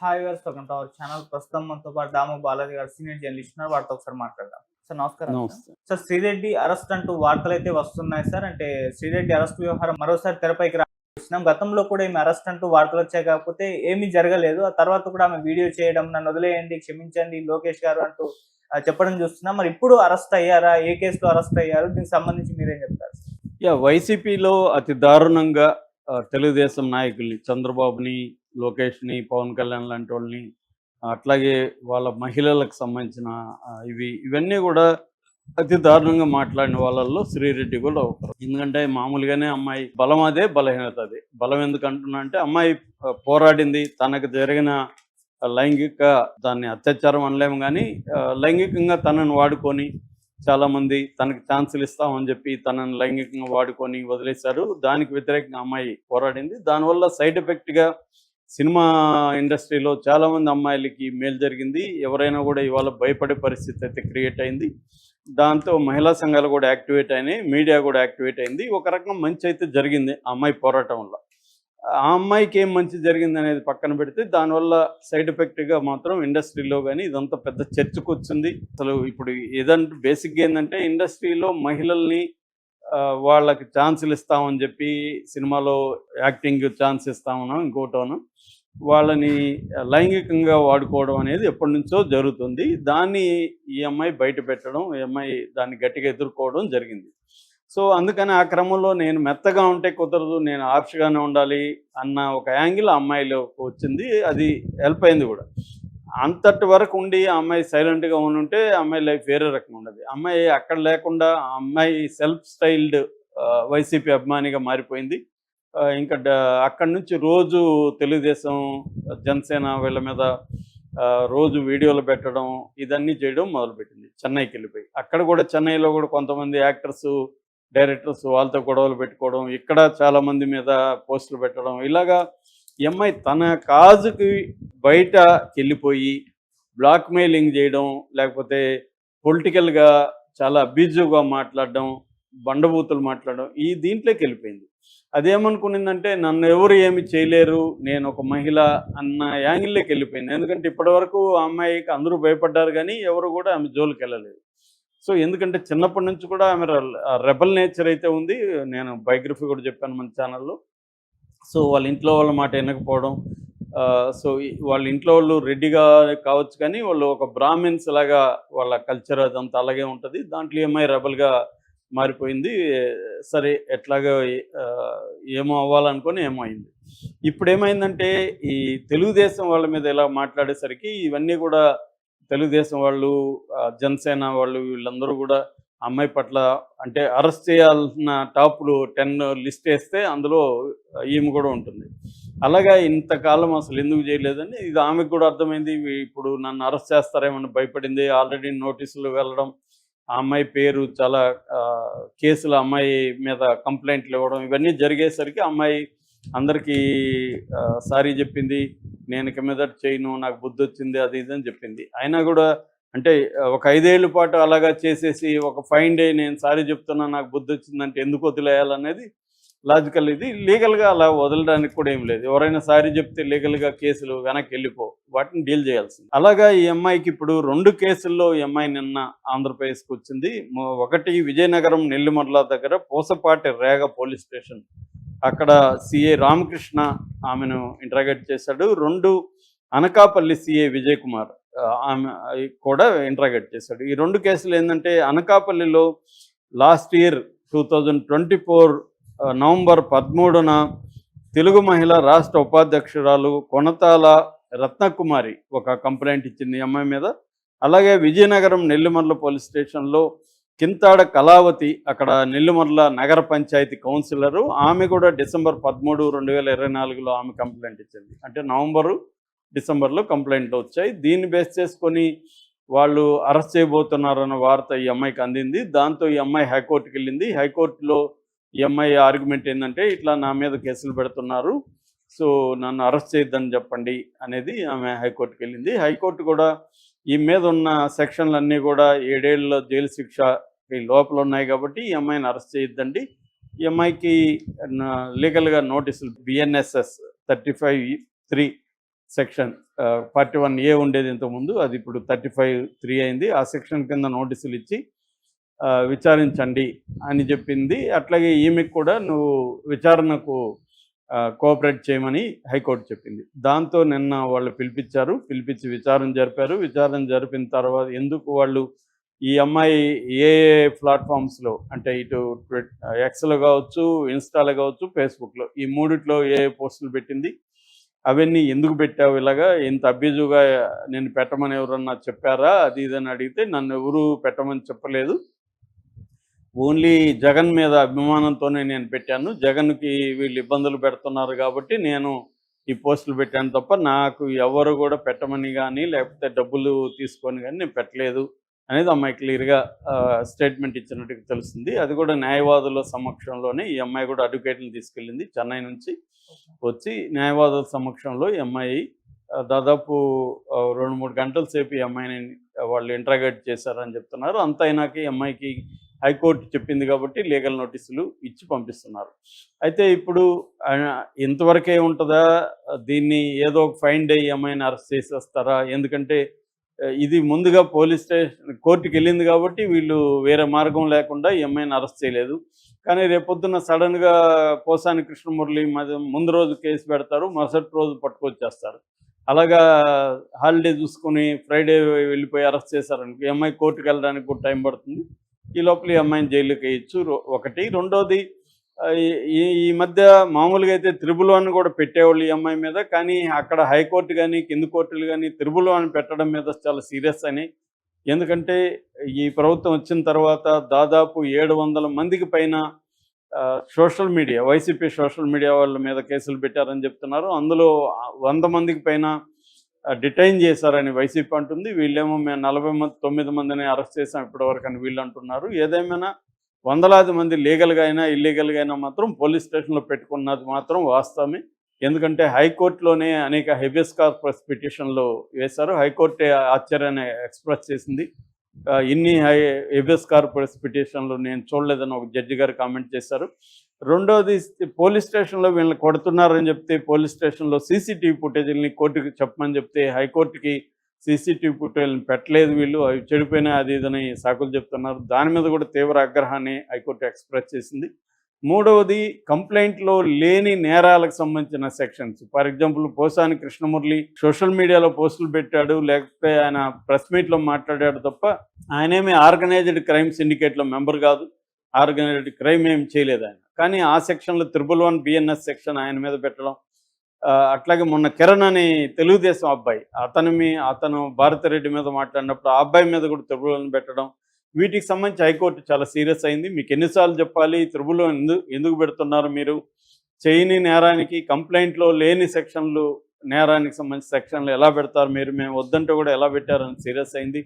Hi viewers, welcome to our channel. ప్రస్తుతం మనతో పాటు దాము బాలాజీ గారు సీనియర్ జర్నలిస్ట్ ఉన్నారు. వారితో ఒకసారి మాట్లాడదాం. సార్ నమస్కారం. నమస్తే. సార్ శ్రీరెడ్డి అరెస్ట్ అంటూ వార్తలైతే వస్తున్నాయి సార్. అంటే శ్రీరెడ్డి అరెస్ట్ వ్యవహారం మరోసారి తెరపైకి రాసినాం. గతంలో కూడా ఈమె అరెస్ట్ అంటూ వార్తలు వచ్చాయి, కాకపోతే ఏమీ జరగలేదు. ఆ తర్వాత కూడా ఆమె వీడియో చేయడం, నన్ను వదిలేయండి, క్షమించండి లోకేష్ గారు అంటూ చెప్పడం చూస్తున్నాం. మరి ఇప్పుడు అరెస్ట్ అయ్యారా? ఏ కేసులో అరెస్ట్ అయ్యారు? దీనికి సంబంధించి మీరేం చెప్తారు? వైసీపీలో అతి దారుణంగా తెలుగుదేశం నాయకుల్ని చంద్రబాబుని, లోకేష్ని, పవన్ కళ్యాణ్ లాంటి వాళ్ళని, అట్లాగే వాళ్ళ మహిళలకు సంబంధించిన ఇవన్నీ కూడా అతి దారుణంగా మాట్లాడిన వాళ్ళల్లో శ్రీరెడ్డి కూడా ఒకరు. ఎందుకంటే మామూలుగానే అమ్మాయి బలం అదే, బలహీనత అదే. బలం ఎందుకు అంటున్నా అంటే అమ్మాయి పోరాడింది, తనకు జరిగిన లైంగిక దాన్ని అత్యాచారం అనలేము, కానీ లైంగికంగా తనను వాడుకొని చాలామంది తనకు ఛాన్సులు ఇస్తామని చెప్పి తనను లైంగికంగా వాడుకొని వదిలేశారు. దానికి వ్యతిరేకంగా అమ్మాయి పోరాడింది. దానివల్ల సైడ్ ఎఫెక్ట్గా సినిమా ఇండస్ట్రీలో చాలామంది అమ్మాయిలకి మేలు జరిగింది. ఎవరైనా కూడా ఇవాళ భయపడే పరిస్థితి అయితే క్రియేట్ అయింది. దాంతో మహిళా సంఘాలు కూడా యాక్టివేట్ అయినాయి, మీడియా కూడా యాక్టివేట్ అయింది. ఒక రకంగా మంచి అయితే జరిగింది ఆ అమ్మాయి పోరాటం వల్ల. ఆ అమ్మాయికి ఏం మంచి జరిగింది అనేది పక్కన పెడితే దానివల్ల సైడ్ ఎఫెక్ట్గా మాత్రం ఇండస్ట్రీలో కానీ ఇదంతా పెద్ద చర్చకు వచ్చింది. అసలు ఇప్పుడు ఏదంటే బేసిక్గా ఏంటంటే ఇండస్ట్రీలో మహిళల్ని వాళ్ళకి ఛాన్సులు ఇస్తామని చెప్పి సినిమాలో యాక్టింగ్ ఛాన్స్ ఇస్తామనో ఇంకోటోనో వాళ్ళని లైంగికంగా వాడుకోవడం అనేది ఎప్పటి నుంచో జరుగుతుంది. దాన్ని ఈ అమ్మాయి బయట పెట్టడం, ఈ అమ్మాయి దాన్ని గట్టిగా ఎదుర్కోవడం జరిగింది. సో అందుకని ఆ క్రమంలో నేను మెత్తగా ఉంటే కుదరదు, నేను ఆర్ష్గానే ఉండాలి అన్న ఒక యాంగిల్ ఆ అమ్మాయిలో వచ్చింది. అది హెల్ప్ అయింది కూడా. అంతటి వరకు ఉండి ఆ అమ్మాయి సైలెంట్గా ఉంటే అమ్మాయి లైఫ్ వేరే రకంగా ఉండదు. అమ్మాయి అక్కడ లేకుండా ఆ అమ్మాయి సెల్ఫ్ స్టైల్డ్ వైసీపీ అభిమానిగా మారిపోయింది. ఇంకా అక్కడి నుంచి రోజు తెలుగుదేశం, జనసేన వీళ్ళ మీద రోజు వీడియోలు పెట్టడం, ఇదన్నీ చేయడం మొదలుపెట్టింది. చెన్నైకి వెళ్ళిపోయి అక్కడ కూడా చెన్నైలో కూడా కొంతమంది యాక్టర్స్, డైరెక్టర్స్ వాళ్ళతో గొడవలు పెట్టుకోవడం, ఇక్కడ చాలామంది మీద పోస్టులు పెట్టడం, ఇలాగా ఈ అమ్మాయి తన కాజుకి బయటకి వెళ్ళిపోయి బ్లాక్మెయిలింగ్ చేయడం, లేకపోతే పొలిటికల్గా చాలా అబ్యూజివ్గా మాట్లాడడం, బండబూతులు మాట్లాడడం, ఈ దీంట్లోకి వెళ్ళిపోయింది. అదేమనుకునిందంటే నన్ను ఎవరు ఏమి చేయలేరు, నేను ఒక మహిళ అన్న యాంగిల్లోకి వెళ్ళిపోయింది. ఎందుకంటే ఇప్పటివరకు ఆ అమ్మాయికి అందరూ భయపడ్డారు, కానీ ఎవరు కూడా ఆమె జోలికి వెళ్ళలేదు. సో ఎందుకంటే చిన్నప్పటి నుంచి కూడా ఆమె రెబల్ నేచర్ అయితే ఉంది. నేను బయోగ్రఫీ కూడా చెప్పాను మన ఛానల్లో. సో వాళ్ళ ఇంట్లో వాళ్ళ మాట వినకపోవడం, సో వాళ్ళ ఇంట్లో వాళ్ళు రెడ్డిగా కావచ్చు, కానీ వాళ్ళు ఒక బ్రాహ్మిన్స్ లాగా వాళ్ళ కల్చర్ అదంతా అలాగే ఉంటుంది. దాంట్లో ఏమై రెబల్గా మారిపోయింది. సరే ఎట్లాగో ఏమో అవ్వాలనుకొని ఏమో అయింది. ఇప్పుడు ఏమైందంటే ఈ తెలుగుదేశం వాళ్ళ మీద ఇలా మాట్లాడేసరికి ఇవన్నీ కూడా తెలుగుదేశం వాళ్ళు, జనసేన వాళ్ళు వీళ్ళందరూ కూడా అమ్మాయి పట్ల అంటే అరెస్ట్ చేయాల్సిన టాప్లు 10 లిస్ట్ వేస్తే అందులో ఈమె కూడా ఉంటుంది. అలాగా ఇంతకాలం అసలు ఎందుకు చేయలేదని ఇది ఆమెకు కూడా అర్థమైంది. ఇప్పుడు నన్ను అరెస్ట్ చేస్తారేమని భయపడింది. ఆల్రెడీ నోటీసులు వెళ్ళడం, ఆ అమ్మాయి పేరు చాలా కేసులు అమ్మాయి మీద కంప్లైంట్లు ఇవ్వడం, ఇవన్నీ జరిగేసరికి అమ్మాయి అందరికీ సారీ చెప్పింది. నేను ఇక మీదట చేయను, నాకు బుద్ధి వచ్చింది, అది ఇది అని చెప్పింది. అయినా కూడా అంటే ఒక 5 ఏళ్ల పాటు అలాగా చేసేసి ఒక ఫైన్ డే నేను సారీ చెప్తున్నా, నాకు బుద్ధి వచ్చిందంటే ఎందుకు వదిలేయాలనేది లాజికల్. ఇది లీగల్గా అలా వదలడానికి కూడా ఏం లేదు. ఎవరైనా సారీ చెప్తే లీగల్గా కేసులు వెనక్కి వెళ్ళిపో, వాటిని డీల్ చేయాల్సింది. అలాగా ఈ అమ్మాయికి ఇప్పుడు 2 కేసుల్లో ఈ అమ్మాయి నిన్న ఆంధ్రప్రదేశ్కి వచ్చింది. ఒకటి విజయనగరం నెల్లిమర్ల దగ్గర పూసపాటి రేగ పోలీస్ స్టేషన్, అక్కడ సిఐ రామకృష్ణ ఆమెను ఇంటరాగేట్ చేశాడు. 2 అనకాపల్లి సిఐ విజయ్ కుమార్ ఆమె కూడా ఇంటరాగేట్ చేశాడు. ఈ 2 కేసులు ఏంటంటే అనకాపల్లిలో లాస్ట్ ఇయర్ 2024 నవంబర్ 13న తెలుగు మహిళ రాష్ట్ర ఉపాధ్యక్షురాలు కొనతాల రత్నకుమారి ఒక కంప్లైంట్ ఇచ్చింది ఈ అమ్మాయి మీద. అలాగే విజయనగరం నెల్లిమర్ల పోలీస్ స్టేషన్లో కింతాడ కళావతి, అక్కడ నెల్లిమర్ల నగర పంచాయతీ కౌన్సిలరు, ఆమె కూడా డిసెంబర్ 13, 2024లో ఆమె కంప్లైంట్ ఇచ్చింది. అంటే నవంబరు, డిసెంబర్లో కంప్లైంట్లు వచ్చాయి. దీన్ని బేస్ చేసుకొని వాళ్ళు అరెస్ట్ చేయబోతున్నారన్న వార్త ఈ అమ్మాయికి అందింది. దాంతో ఈ అమ్మాయి హైకోర్టుకి వెళ్ళింది. హైకోర్టులో ఈ అమ్మాయి ఆర్గ్యుమెంట్ ఏంటంటే ఇట్లా నా మీద కేసులు పెడుతున్నారు, సో నన్ను అరెస్ట్ చేయొద్దని చెప్పండి అనేది ఆమె హైకోర్టుకి వెళ్ళింది. హైకోర్టు కూడా ఈ మీద ఉన్న సెక్షన్లన్నీ కూడా 7 ఏళ్ళ జైలు శిక్ష లోపల ఉన్నాయి కాబట్టి ఈ అమ్మాయిని అరెస్ట్ చేయొద్దండి, ఈ అమ్మాయికి లీగల్గా నోటీసులు BNSS 35(3) సెక్షన్ 41A ఉండేది ఇంతకుముందు, అది ఇప్పుడు 35(3) అయింది. ఆ సెక్షన్ కింద నోటీసులు ఇచ్చి విచారించండి అని చెప్పింది. అట్లాగే ఈమెకు కూడా నువ్వు విచారణకు కోఆపరేట్ చేయమని హైకోర్టు చెప్పింది. దాంతో నిన్న వాళ్ళు పిలిపించి విచారణ జరిపారు. విచారణ జరిపిన తర్వాత ఎందుకు వాళ్ళు ఈ అమ్మాయి ఏ ప్లాట్ఫామ్స్లో అంటే ఇటు ఎక్స్లో కావచ్చు, ఇన్స్టాలో కావచ్చు, ఫేస్బుక్లో, ఈ మూడిట్లో ఏ పోస్టులు పెట్టింది, అవన్నీ ఎందుకు పెట్టావు, ఇలాగా ఇంత అబ్యూజివ్గా నేను పెట్టమని ఎవరన్నా చెప్పారా, అది ఇదని అడిగితే నన్ను ఎవరు పెట్టమని చెప్పలేదు, ఓన్లీ జగన్ మీద అభిమానంతోనే నేను పెట్టాను, జగన్కి వీళ్ళు ఇబ్బందులు పెడుతున్నారు కాబట్టి నేను ఈ పోస్టులు పెట్టాను తప్ప నాకు ఎవరు కూడా పెట్టమని కానీ లేకపోతే డబ్బులు తీసుకొని కానీ నేను పెట్టలేదు అనేది అమ్మాయి క్లియర్గా స్టేట్మెంట్ ఇచ్చినట్టుగా తెలుస్తుంది. అది కూడా న్యాయవాదుల సమక్షంలోనే ఈ అమ్మాయి కూడా అడ్వకేట్ని తీసుకెళ్ళింది. చెన్నై నుంచి వచ్చి న్యాయవాదుల సమక్షంలో ఈ అమ్మాయి దాదాపు 2-3 గంటల సేపు ఈ అమ్మాయిని వాళ్ళు ఇంట్రాగేట్ చేశారని చెప్తున్నారు. అంత అయినాక ఈ అమ్మాయికి హైకోర్టు చెప్పింది కాబట్టి లీగల్ నోటీసులు ఇచ్చి పంపిస్తున్నారు. అయితే ఇప్పుడు ఇంతవరకే ఉంటుందా, దీన్ని ఏదో ఒక ఫైండ్ అయ్యి అమ్మాయిని అరెస్ట్ చేసేస్తారా? ఎందుకంటే ఇది ముందుగా పోలీస్ స్టేషన్ కోర్టుకి వెళ్ళింది కాబట్టి వీళ్ళు వేరే మార్గం లేకుండా ఈ అమ్మాయిని అరెస్ట్ చేయలేదు. కానీ రేపొద్దున సడన్గా పోసాని కృష్ణమురళి ముందు రోజు కేసు పెడతారు, మరుసటి రోజు పట్టుకొచ్చేస్తారు. అలాగా హాలిడే చూసుకుని ఫ్రైడే వెళ్ళిపోయి అరెస్ట్ చేశారనుకో, ఈ అమ్మాయి కోర్టుకు వెళ్ళడానికి కూడా టైం పడుతుంది. ఈ లోపల ఈ అమ్మాయిని జైలుకి వేయచ్చు ఒకటి. రెండోది, ఈ మధ్య మామూలుగా అయితే 111 కూడా పెట్టేవాళ్ళు ఈ అమ్మాయి మీద. కానీ అక్కడ హైకోర్టు కానీ కింది కోర్టులు కానీ 111 పెట్టడం మీద చాలా సీరియస్ అని. ఎందుకంటే ఈ ప్రభుత్వం వచ్చిన తర్వాత దాదాపు 700 మందికి పైన social media, YCP social media వాళ్ళ మీద కేసులు పెట్టారని చెప్తున్నారు. అందులో 100 మందికి పైన డిటైన్ చేశారని వైసీపీ అంటుంది. వీళ్ళేమో మేము 49 మందిని అరెస్ట్ చేసాం ఇప్పటివరకు అని వీళ్ళు అంటున్నారు. ఏదేమైనా వందలాది మంది లీగల్గా అయినా ఇల్లీగల్గా అయినా మాత్రం పోలీస్ స్టేషన్లో పెట్టుకున్నది మాత్రం వాస్తవమే. ఎందుకంటే హైకోర్టులోనే అనేక హెబియస్ కార్పస్ పిటిషన్లు వేశారు. హైకోర్టే ఆశ్చర్యాన్ని ఎక్స్ప్రెస్ చేసింది. ఇన్ని హెబియస్ కార్పస్ పిటిషన్లు నేను చూడలేదని ఒక జడ్జి గారు కామెంట్ చేశారు. రెండోది, పోలీస్ స్టేషన్లో వీళ్ళని కొడుతున్నారని చెప్తే పోలీస్ స్టేషన్లో సీసీటీవీ ఫుటేజీలని కోర్టుకి చెప్పమని చెప్తే హైకోర్టుకి సీసీటీవీ ఫుటేజ్ని పెట్టలేదు వీళ్ళు, అవి చెడిపోయినా అది ఇదని సాకులు చెప్తున్నారు. దాని మీద కూడా తీవ్ర ఆగ్రహాన్ని హైకోర్టు ఎక్స్ప్రెస్ చేసింది. మూడవది, కంప్లైంట్లో లేని నేరాలకు సంబంధించిన sections. For example, Posani Krishna Murali social మీడియాలో పోస్టులు పెట్టాడు, లేకపోతే ఆయన ప్రెస్ మీట్లో మాట్లాడాడు తప్ప ఆయనేమి ఆర్గనైజ్డ్ క్రైమ్ సిండికేట్లో మెంబర్ కాదు, ఆర్గనైజ్డ్ క్రైమ్ ఏం చేయలేదు ఆయన. కానీ ఆ సెక్షన్లో 111 BNS సెక్షన్ ఆయన మీద పెట్టడం, అట్లాగే మొన్న కిరణ్ అని తెలుగుదేశం అబ్బాయి, అతను భారతిరెడ్డి మీద మాట్లాడినప్పుడు ఆ అబ్బాయి మీద కూడా 111 పెట్టడం, వీటికి సంబంధించి హైకోర్టు చాలా సీరియస్ అయింది. మీకు ఎన్నిసార్లు చెప్పాలి 111 ఎందుకు పెడుతున్నారు మీరు? చేయని నేరానికి కంప్లైంట్లో లేని సెక్షన్లు, నేరానికి సంబంధించిన సెక్షన్లు ఎలా పెడతారు మీరు? మేము వద్దంటే కూడా ఎలా పెట్టారని సీరియస్ అయింది.